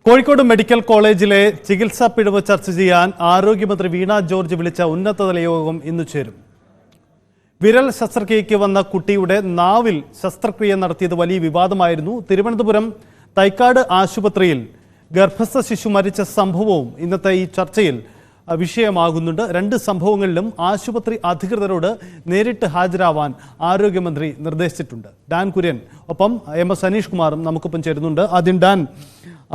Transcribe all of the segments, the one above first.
Kozhikode medical കോളേജിലെ ചികിത്സാ പിഴവ് ചർച്ച ചെയ്യാൻ ആരോഗ്യമന്ത്രി വീണ ജോർജ് വിളിച്ച ഉന്നതതല യോഗം ഇന്ന് ചേരും. വിരൽ ശസ്ത്രക്രിയയ്ക്ക് വന്ന കുട്ടിയുടെ നാവിൽ ശസ്ത്രക്രിയ നടത്തിയത് വലിയ വിവാദമായിരുന്നു. തിരുവനന്തപുരം തൈക്കാട് ആശുപത്രിയിൽ ഗർഭസ്ഥ ശിശു മരിച്ച സംഭവവും ഇന്നത്തെ ഈ ചർച്ചയിൽ വിഷയമാകുന്നുണ്ട്. രണ്ട് സംഭവങ്ങളിലും ആശുപത്രി അധികൃതരോട് നേരിട്ട് ഹാജരാവാൻ ആരോഗ്യമന്ത്രി നിർദ്ദേശിച്ചിട്ടുണ്ട്. ഡാൻ കുര്യൻ ഒപ്പം MS അനീഷ് കുമാറും നമുക്കൊപ്പം ചേരുന്നുണ്ട്. ആദ്യം ഡാൻ,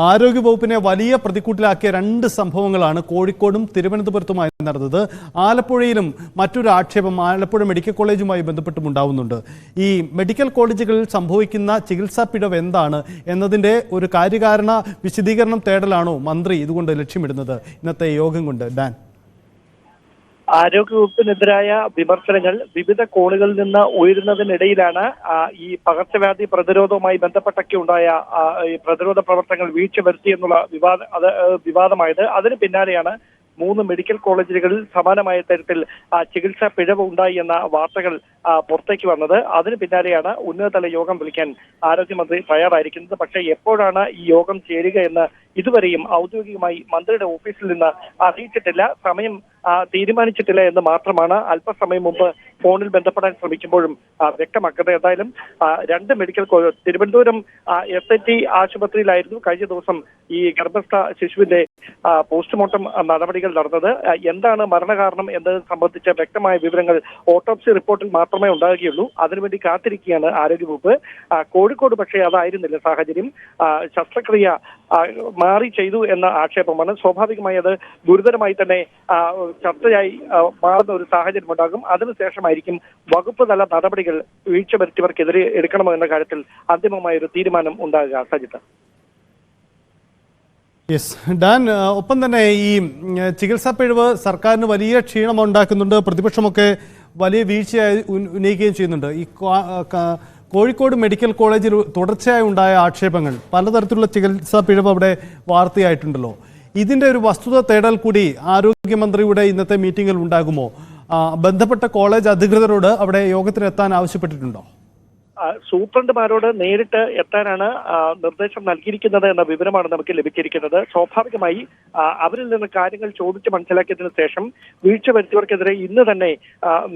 ആരോഗ്യവകുപ്പിനെ വലിയ പ്രതിക്കൂട്ടിലാക്കിയ രണ്ട് സംഭവങ്ങളാണ് കോഴിക്കോടും തിരുവനന്തപുരത്തുമായി നടന്നത്. ആലപ്പുഴയിലും മറ്റൊരു ആക്ഷേപം ആലപ്പുഴ മെഡിക്കൽ കോളേജുമായി ബന്ധപ്പെട്ടും ഉണ്ടാവുന്നുണ്ട്. ഈ മെഡിക്കൽ കോളേജുകളിൽ സംഭവിക്കുന്ന ചികിത്സാ പിഴവ് എന്താണ് എന്നതിൻ്റെ ഒരു കാര്യകാരണ വിശദീകരണം തേടലാണോ മന്ത്രി ഇതുകൊണ്ട് ലക്ഷ്യമിടുന്നത് ഇന്നത്തെ യോഗം കൊണ്ട്? ഡാൻ, ആരോഗ്യവകുപ്പിനെതിരായ വിമർശനങ്ങൾ വിവിധ കോണുകളിൽ നിന്ന് ഉയരുന്നതിനിടയിലാണ് ഈ പകർച്ചവ്യാധി പ്രതിരോധവുമായി ബന്ധപ്പെട്ടൊക്കെ ഉണ്ടായ ഈ പ്രതിരോധ പ്രവർത്തനങ്ങൾ വീഴ്ച വരുത്തി എന്നുള്ള വിവാദമായത്. അതിന് പിന്നാലെയാണ് 3 മെഡിക്കൽ കോളേജുകളിൽ സമാനമായ തരത്തിൽ ചികിത്സാ പിഴവ് ഉണ്ടായി എന്ന വാർത്തകൾ പുറത്തേക്ക് വന്നത്. അതിന് പിന്നാലെയാണ് ഉന്നതതല യോഗം വിളിക്കാൻ ആരോഗ്യമന്ത്രി തയ്യാറായിരിക്കുന്നത്. പക്ഷേ എപ്പോഴാണ് ഈ യോഗം ചേരുക എന്ന് ഇതുവരെയും ഔദ്യോഗികമായി മന്ത്രിയുടെ ഓഫീസിൽ നിന്ന് അറിയിച്ചിട്ടില്ല. സമയം തീരുമാനിച്ചിട്ടില്ല എന്ന് മാത്രമാണ് അല്പസമയം മുമ്പ് ഫോണിൽ ബന്ധപ്പെടാൻ ശ്രമിക്കുമ്പോഴും വ്യക്തമാക്കുന്നത്. എന്തായാലും 2 മെഡിക്കൽ കോളേജ് തിരുവനന്തപുരം SIT ആശുപത്രിയിലായിരുന്നു കഴിഞ്ഞ ദിവസം ഈ ഗർഭസ്ഥ ശിശുവിന്റെ പോസ്റ്റ്മോർട്ടം നടപടികൾ നടന്നത്. എന്താണ് മരണകാരണം എന്നത് സംബന്ധിച്ച വ്യക്തമായ വിവരങ്ങൾ ഓട്ടോപ്സി റിപ്പോർട്ടിൽ മാത്രമേ ഉണ്ടാകുകയുള്ളൂ. അതിനുവേണ്ടി കാത്തിരിക്കുകയാണ് ആരോഗ്യവകുപ്പ്. കോഴിക്കോട് പക്ഷേ അതായിരുന്നില്ല സാഹചര്യം. ശസ്ത്രക്രിയ മാറി ചെയ്തു എന്ന ആക്ഷേപമാണ്. സ്വാഭാവികമായി അത് ഗുരുതരമായി തന്നെ ചർച്ചയായി മാറുന്ന ഒരു സാഹചര്യം ഉണ്ടാകും. അതിനുശേഷമായിരിക്കും വകുപ്പ് തല നടപടികൾ വീഴ്ച വരുത്തിയവർക്കെതിരെ എടുക്കണമോ എന്ന കാര്യത്തിൽ അന്തിമമായ ഒരു തീരുമാനം ഉണ്ടാകുക. സജിത്ത്. യെസ് ഡാൻ, ഒപ്പം തന്നെ ഈ ചികിത്സാ പിഴവ് സർക്കാരിന് വലിയ ക്ഷീണം ഉണ്ടാക്കുന്നുണ്ട്. പ്രതിപക്ഷമൊക്കെ വലിയ വീഴ്ചയായി ഉന്നയിക്കുകയും ചെയ്യുന്നുണ്ട്. ഈ കോഴിക്കോട് മെഡിക്കൽ കോളേജിൽ തുടർച്ചയായി ഉണ്ടായ ആക്ഷേപങ്ങൾ, പലതരത്തിലുള്ള ചികിത്സാ പിഴവ് അവിടെ വാർത്തയായിട്ടുണ്ടല്ലോ. ഇതിൻ്റെ ഒരു വസ്തുത തേടൽ കൂടി ആരോഗ്യമന്ത്രിയുടെ ഇന്നത്തെ മീറ്റിംഗിൽ ഉണ്ടാകുമോ? ബന്ധപ്പെട്ട കോളേജ് അധികൃതരോട് അവിടെ യോഗത്തിനെത്താൻ ആവശ്യപ്പെട്ടിട്ടുണ്ടോ? സൂപ്രണ്ടുമാരോട് നേരിട്ട് എത്താനാണ് നിർദ്ദേശം നൽകിയിരിക്കുന്നത് എന്ന വിവരമാണ് നമുക്ക് ലഭിച്ചിരിക്കുന്നത്. സ്വാഭാവികമായി അവരിൽ നിന്ന് കാര്യങ്ങൾ ചോദിച്ച് മനസ്സിലാക്കിയതിനു ശേഷം വീഴ്ച വരുത്തിയവർക്കെതിരെ ഇന്ന് തന്നെ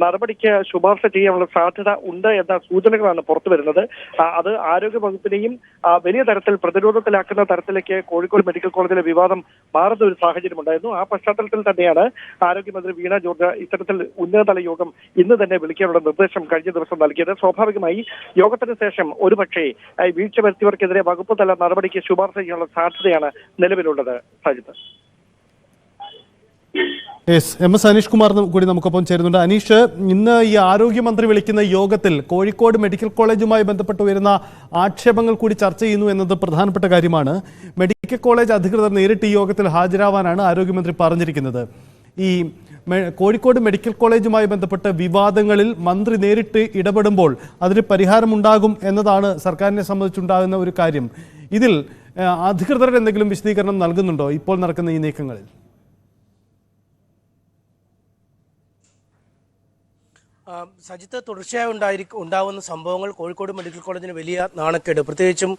നടപടിക്ക് ശുപാർശ ചെയ്യാനുള്ള സാധ്യത ഉണ്ട് എന്ന സൂചനകളാണ് പുറത്തു വരുന്നത്. അത് ആരോഗ്യ വകുപ്പിനെയും വലിയ തരത്തിൽ പ്രതിരോധത്തിലാക്കുന്ന തരത്തിലേക്ക് കോഴിക്കോട് മെഡിക്കൽ കോളേജിലെ വിവാദം മാറുന്ന ഒരു സാഹചര്യം ഉണ്ടായിരുന്നു. ആ പശ്ചാത്തലത്തിൽ തന്നെയാണ് ആരോഗ്യമന്ത്രി വീണ ജോർജ് ഇത്തരത്തിൽ ഉന്നതതല യോഗം ഇന്ന് തന്നെ വിളിക്കാനുള്ള നിർദ്ദേശം കഴിഞ്ഞ ദിവസം നൽകിയത്. സ്വാഭാവികമായി യോഗത്തിന് ശേഷം ഒരുപക്ഷെ വീഴ്ച വരുത്തിയവർക്കെതിരെ വകുപ്പ് തല നടപടിക്ക് ശുപാർശ ചെയ്യാനുള്ള സാധ്യതയാണ് നിലവിലുള്ളത്. സജിത്ത്. MS അനീഷ് കുമാർ കൂടി നമുക്കൊപ്പം ചേരുന്നുണ്ട്. അനീഷ്, ഇന്ന് ഈ ആരോഗ്യമന്ത്രി വിളിക്കുന്ന യോഗത്തിൽ കോഴിക്കോട് മെഡിക്കൽ കോളേജുമായി ബന്ധപ്പെട്ട് വരുന്ന ആക്ഷേപങ്ങൾ കൂടി ചർച്ച ചെയ്യുന്നു എന്നത് പ്രധാനപ്പെട്ട കാര്യമാണ്. മെഡിക്കൽ കോളേജ് അധികൃതർ നേരിട്ട് ഈ യോഗത്തിൽ ഹാജരാവാനാണ് ആരോഗ്യമന്ത്രി പറഞ്ഞിരിക്കുന്നത്. ഈ കോഴിക്കോട് മെഡിക്കൽ കോളേജുമായി ബന്ധപ്പെട്ട വിവാദങ്ങളിൽ മന്ത്രി നേരിട്ട് ഇടപെടുമ്പോൾ അതിന് പരിഹാരമുണ്ടാകും എന്നതാണ് സർക്കാരിനെ സംബന്ധിച്ചുണ്ടാകുന്ന ഒരു കാര്യം. ഇതിൽ അധികൃതരുടെ എന്തെങ്കിലും വിശദീകരണം നൽകുന്നുണ്ടോ ഇപ്പോൾ നടക്കുന്ന ഈ നീക്കങ്ങളിൽ? സജിത്ത്, തുടർച്ചയായി ഉണ്ടാവുന്ന സംഭവങ്ങൾ കോഴിക്കോട് മെഡിക്കൽ കോളേജിന് വലിയ നാണക്കേട്. പ്രത്യേകിച്ചും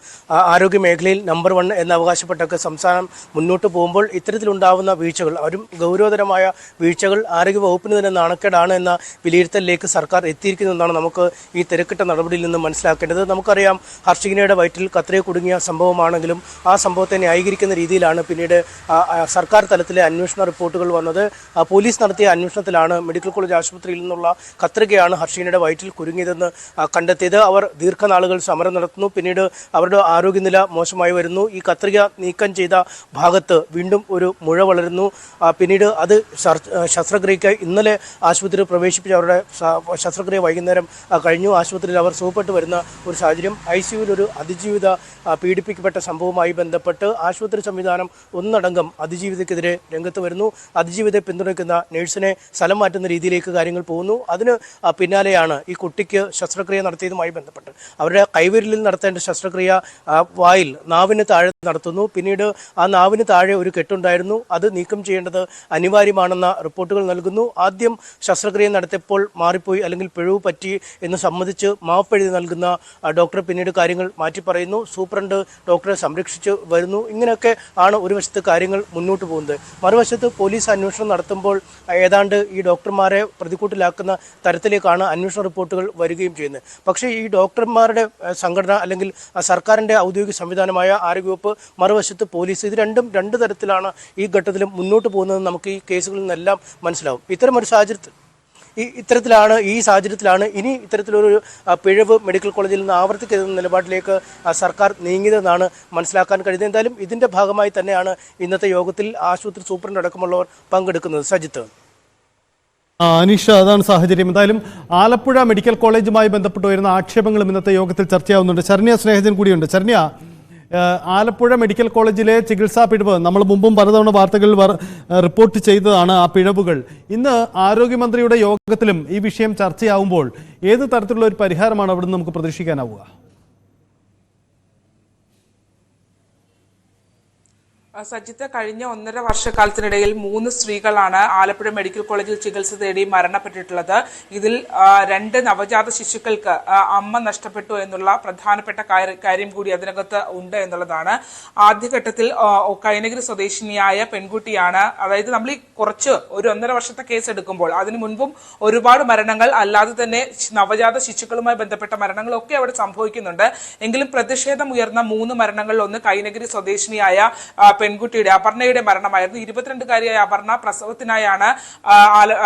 ആരോഗ്യ മേഖലയിൽ നമ്പർ 1 എന്ന് അവകാശപ്പെട്ടൊക്കെ സംസ്ഥാനം മുന്നോട്ട് പോകുമ്പോൾ ഇത്തരത്തിലുണ്ടാവുന്ന വീഴ്ചകൾ, അവരും ഗൗരവതരമായ വീഴ്ചകൾ ആരോഗ്യ വകുപ്പിന് തന്നെ നാണക്കേടാണ് എന്ന വിലയിരുത്തലിലേക്ക് സർക്കാർ എത്തിയിരിക്കുന്നതെന്നാണ് നമുക്ക് ഈ തിരക്കിട്ട നടപടിയിൽ നിന്ന് മനസ്സിലാക്കേണ്ടത്. നമുക്കറിയാം, ഹർഷികനയുടെ വയറ്റിൽ കത്രിക കുടുങ്ങിയ സംഭവമാണെങ്കിലും ആ സംഭവത്തെ ന്യായീകരിക്കുന്ന രീതിയിലാണ് പിന്നീട് സർക്കാർ തലത്തിലെ അന്വേഷണ റിപ്പോർട്ടുകൾ വന്നത്. പോലീസ് നടത്തിയ അന്വേഷണത്തിലാണ് മെഡിക്കൽ കോളേജ് ആശുപത്രിയിൽ നിന്നുള്ള കത്രികയാണ് ഹർഷീനയുടെ വയറ്റിൽ കുരുങ്ങിയതെന്ന് കണ്ടെത്തിയത്. അവർ ദീർഘനാളുകൾ സമരം നടത്തുന്നു. പിന്നീട് അവരുടെ ആരോഗ്യനില മോശമായി വരുന്നു. ഈ കത്രിക നീക്കം ചെയ്ത ഭാഗത്ത് വീണ്ടും ഒരു മുഴ വളരുന്നു. പിന്നീട് അത് ശസ്ത്രക്രിയയ്ക്ക് ഇന്നലെ ആശുപത്രിയിൽ പ്രവേശിപ്പിച്ച് അവരുടെ ശസ്ത്രക്രിയ വൈകുന്നേരം കഴിഞ്ഞു. ആശുപത്രിയിൽ അവർ സുഖപ്പെട്ട് വരുന്ന ഒരു സാഹചര്യം. ICUവിൽ ഒരു അതിജീവിത പീഡിപ്പിക്കപ്പെട്ട സംഭവവുമായി ബന്ധപ്പെട്ട് ആശുപത്രി സംവിധാനം ഒന്നടങ്കം അതിജീവിതയ്ക്കെതിരെ രംഗത്ത് വരുന്നു. അതിജീവിതയെ പിന്തുണയ്ക്കുന്ന നഴ്സിനെ സ്ഥലം മാറ്റുന്ന രീതിയിലേക്ക് കാര്യങ്ങൾ പോകുന്നു. അതിന് പിന്നാലെയാണ് ഈ കുട്ടിക്ക് ശസ്ത്രക്രിയ നടത്തിയതുമായി ബന്ധപ്പെട്ട് അവരുടെ കൈവിരലിൽ നടത്തേണ്ട ശസ്ത്രക്രിയ വായിൽ നാവിന് താഴെ നടത്തുന്നു. പിന്നീട് ആ നാവിന് താഴെ ഒരു കെട്ടുണ്ടായിരുന്നു, അത് നീക്കം ചെയ്യേണ്ടത് അനിവാര്യമാണെന്ന റിപ്പോർട്ടുകൾ നൽകുന്നു. ആദ്യം ശസ്ത്രക്രിയ നടത്തിയപ്പോൾ മാറിപ്പോയി അല്ലെങ്കിൽ പിഴവ് പറ്റി എന്ന് സമ്മതിച്ച് മാപ്പെഴുതി നൽകുന്ന ഡോക്ടർ പിന്നീട് കാര്യങ്ങൾ മാറ്റി പറയുന്നു. സൂപ്രണ്ട് ഡോക്ടറെ സംരക്ഷിച്ച് വരുന്നു. ഇങ്ങനെയൊക്കെ ആണ് ഒരു വശത്ത് കാര്യങ്ങൾ മുന്നോട്ട് പോകുന്നത്. മറുവശത്ത് പോലീസ് അന്വേഷണം നടത്തുമ്പോൾ ഏതാണ്ട് ഈ ഡോക്ടർമാരെ പ്രതിക്കൂട്ടിലാക്കുന്ന തരത്തിലേക്കാണ് അന്വേഷണ റിപ്പോർട്ടുകൾ വരികയും ചെയ്യുന്നത്. പക്ഷേ ഈ ഡോക്ടർമാരുടെ സംഘടന അല്ലെങ്കിൽ സർക്കാരിൻ്റെ ഔദ്യോഗിക സംവിധാനമായ ആരോഗ്യവകുപ്പ്, മറുവശത്ത് പോലീസ്, ഇത് രണ്ടും രണ്ട് തരത്തിലാണ് ഈ ഘട്ടത്തിലും മുന്നോട്ട് പോകുന്നത് നമുക്ക് ഈ കേസുകളിൽ നിന്നെല്ലാം മനസ്സിലാവും. ഇത്തരമൊരു സാഹചര്യത്തിലാണ് ഇനി ഇത്തരത്തിലൊരു പിഴവ് മെഡിക്കൽ കോളേജിൽ നിന്ന് ആവർത്തിക്കുന്ന നിലപാടിലേക്ക് സർക്കാർ നീങ്ങിയതെന്നാണ് മനസ്സിലാക്കാൻ കഴിയുന്നത്. എന്തായാലും ഇതിൻ്റെ ഭാഗമായി തന്നെയാണ് ഇന്നത്തെ യോഗത്തിൽ ആശുപത്രി സൂപ്രണ്ട് അടക്കമുള്ളവർ പങ്കെടുക്കുന്നത്. സജിത്ത്. അനീഷ, അതാണ് സാഹചര്യം. എന്തായാലും ആലപ്പുഴ മെഡിക്കൽ കോളേജുമായി ബന്ധപ്പെട്ട് വരുന്ന ആക്ഷേപങ്ങളും ഇന്നത്തെ യോഗത്തിൽ ചർച്ചയാവുന്നുണ്ട്. ശരണ്യ സ്നേഹജൻ കൂടിയുണ്ട്. ശരണ്യ, ആലപ്പുഴ മെഡിക്കൽ കോളേജിലെ ചികിത്സാ പിഴവ് നമ്മൾ മുമ്പും പലതവണ വാർത്തകളിൽ റിപ്പോർട്ട് ചെയ്തതാണ്. ആ പിഴവുകൾ ഇന്ന് ആരോഗ്യമന്ത്രിയുടെ യോഗത്തിലും ഈ വിഷയം ചർച്ചയാവുമ്പോൾ ഏത് തരത്തിലുള്ള ഒരു പരിഹാരമാണ് അവിടെ നിന്ന് നമുക്ക് പ്രതീക്ഷിക്കാനാവുക? സജിത്ത്, കഴിഞ്ഞ 1.5 വർഷക്കാലത്തിനിടയിൽ 3 സ്ത്രീകളാണ് ആലപ്പുഴ മെഡിക്കൽ കോളേജിൽ ചികിത്സ തേടി മരണപ്പെട്ടിട്ടുള്ളത്. ഇതിൽ 2 നവജാത ശിശുക്കൾക്ക് അമ്മ നഷ്ടപ്പെട്ടു എന്നുള്ള പ്രധാനപ്പെട്ട കാര്യം കൂടി അതിനകത്ത് ഉണ്ട് എന്നുള്ളതാണ്. ആദ്യഘട്ടത്തിൽ കൈനഗിരി സ്വദേശിനിയായ പെൺകുട്ടിയാണ്. അതായത് നമ്മൾ ഈ ഒരു 1.5 വർഷത്തെ കേസ് എടുക്കുമ്പോൾ അതിനു മുൻപും ഒരുപാട് മരണങ്ങൾ അല്ലാതെ തന്നെ നവജാത ശിശുക്കളുമായി ബന്ധപ്പെട്ട മരണങ്ങളൊക്കെ അവിടെ സംഭവിക്കുന്നുണ്ട്. എങ്കിലും പ്രതിഷേധം ഉയർന്ന 3 മരണങ്ങളിൽ ഒന്ന് കൈനഗിരി സ്വദേശിനിയായ പെൺകുട്ടിയുടെ അപർണയുടെ മരണമായിരുന്നു. 22-കാരിയായ അപർണ പ്രസവത്തിനായാണ്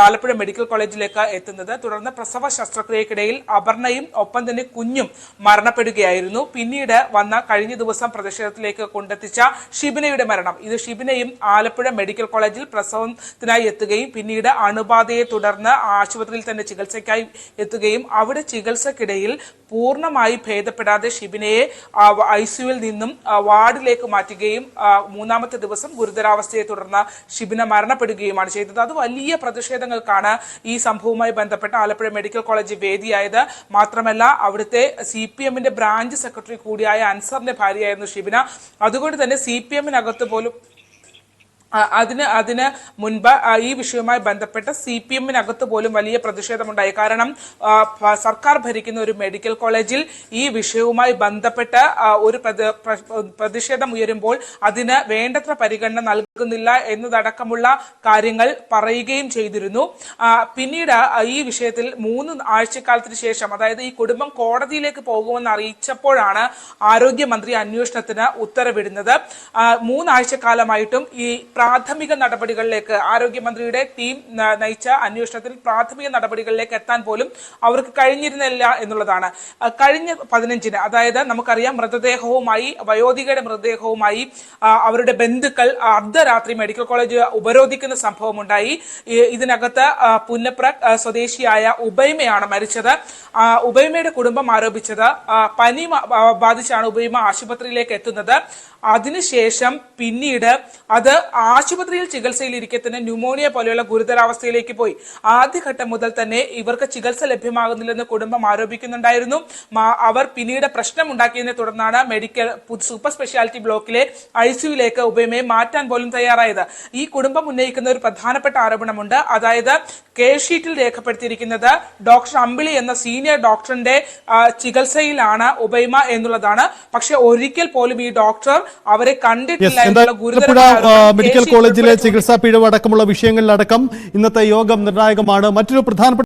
ആലപ്പുഴ മെഡിക്കൽ കോളേജിലേക്ക് എത്തുന്നത്. തുടർന്ന് പ്രസവ ശസ്ത്രക്രിയക്കിടയിൽ അപർണയും ഒപ്പം തന്നെ കുഞ്ഞും മരണപ്പെടുകയായിരുന്നു. പിന്നീട് കഴിഞ്ഞ ദിവസം പ്രതിഷേധത്തിലേക്ക് കൊണ്ടെത്തിച്ച ഷിബിനയുടെ മരണം. ഇത് ഷിബിനയും ആലപ്പുഴ മെഡിക്കൽ കോളേജിൽ പ്രസവത്തിനായി എത്തുകയും പിന്നീട് അണുബാധയെ തുടർന്ന് ആശുപത്രിയിൽ തന്നെ ചികിത്സയ്ക്കായി എത്തുകയും അവിടെ ചികിത്സക്കിടയിൽ പൂർണ്ണമായി ഭേദപ്പെടാതെ ഷിബിനയെ ICUവിൽ നിന്നും വാർഡിലേക്ക് മാറ്റുകയും 3-ാമത്തെ ദിവസം ഗുരുതരാവസ്ഥയെ തുടർന്ന് ഷിബിന മരണപ്പെടുകയുമാണ് ചെയ്തത്. അത് വലിയ പ്രതിഷേധങ്ങൾക്കാണ് ഈ സംഭവവുമായി ബന്ധപ്പെട്ട ആലപ്പുഴ മെഡിക്കൽ കോളേജ് വേദിയായത്. മാത്രമല്ല അവിടുത്തെ CPM-ന്റെ ബ്രാഞ്ച് സെക്രട്ടറി കൂടിയായ അൻസറിന്റെ ഭാര്യയായിരുന്നു ഷിബിന. അതുകൊണ്ട് തന്നെ CPM-നകത്ത് പോലും അതിന് മുൻപ് ഈ വിഷയവുമായി ബന്ധപ്പെട്ട് CPM-നകത്ത് പോലും വലിയ പ്രതിഷേധമുണ്ടായി. കാരണം സർക്കാർ ഭരിക്കുന്ന ഒരു മെഡിക്കൽ കോളേജിൽ ഈ വിഷയവുമായി ബന്ധപ്പെട്ട് ഒരു പ്രതിഷേധം ഉയരുമ്പോൾ അതിന് വേണ്ടത്ര പരിഗണന നൽകുന്നില്ല എന്നതടക്കമുള്ള കാര്യങ്ങൾ പറയുകയും ചെയ്തിരുന്നു. പിന്നീട് ഈ വിഷയത്തിൽ 3 ആഴ്ചക്കാലത്തിന് ശേഷം, അതായത് ഈ കുടുംബം കോടതിയിലേക്ക് പോകുമെന്ന് അറിയിച്ചപ്പോഴാണ് ആരോഗ്യമന്ത്രി അന്വേഷണത്തിന് ഉത്തരവിടുന്നത്. 3 ആഴ്ചക്കാലമായിട്ടും ഈ പ്രാഥമിക നടപടികളിലേക്ക് ആരോഗ്യമന്ത്രിയുടെ ടീം നയിച്ച അന്വേഷണത്തിൽ പ്രാഥമിക നടപടികളിലേക്ക് എത്താൻ പോലും അവർക്ക് കഴിഞ്ഞിരുന്നില്ല എന്നുള്ളതാണ്. കഴിഞ്ഞ 15-ന്, അതായത് നമുക്കറിയാം, വയോധികയുടെ മൃതദേഹവുമായി അവരുടെ ബന്ധുക്കൾ അർദ്ധരാത്രി മെഡിക്കൽ കോളേജ് ഉപരോധിക്കുന്ന സംഭവമുണ്ടായി. ഇതിനകത്ത് പുന്നപ്ര സ്വദേശിയായ ഉബൈമയാണ് മരിച്ചത്. ഉബൈമയുടെ കുടുംബം ആരോപിച്ചത് പനി ബാധിച്ചാണ് ഉബൈമ ആശുപത്രിയിലേക്ക് എത്തുന്നത്. അതിനുശേഷം പിന്നീട് അത് ആശുപത്രിയിൽ ചികിത്സയിലിരിക്കെ തന്നെ ന്യൂമോണിയ പോലെയുള്ള ഗുരുതരാവസ്ഥയിലേക്ക് പോയി. ആദ്യഘട്ടം മുതൽ തന്നെ ഇവർക്ക് ചികിത്സ ലഭ്യമാകുന്നില്ലെന്ന് കുടുംബം ആരോപിക്കുന്നുണ്ടായിരുന്നു. അവർ പിന്നീട് പ്രശ്നമുണ്ടാക്കിയതിനെ തുടർന്നാണ് സൂപ്പർ സ്പെഷ്യാലിറ്റി ബ്ലോക്കിലെ ICUവിലേക്ക് ഉബൈമയെ മാറ്റാൻ പോലും തയ്യാറായത്. ഈ കുടുംബം ഉന്നയിക്കുന്ന ഒരു പ്രധാനപ്പെട്ട ആരോപണമുണ്ട്. അതായത് കേസ് രേഖപ്പെടുത്തിയിരിക്കുന്നത് ഡോക്ടർ അമ്പിളി എന്ന സീനിയർ ഡോക്ടറിന്റെ ചികിത്സയിലാണ് ഉബൈമ എന്നുള്ളതാണ്. പക്ഷെ ഒരിക്കൽ പോലും ഈ ഡോക്ടർ അവരെ കണ്ടിട്ടില്ല എന്നുള്ള മെഡിക്കൽ കോളേജിലെ ചികിത്സാ പിഴവ് അടക്കമുള്ള വിഷയങ്ങളിലടക്കം ഇന്നത്തെ യോഗം നിർണായകമാണ്. മറ്റൊരു പ്രധാനപ്പെട്ട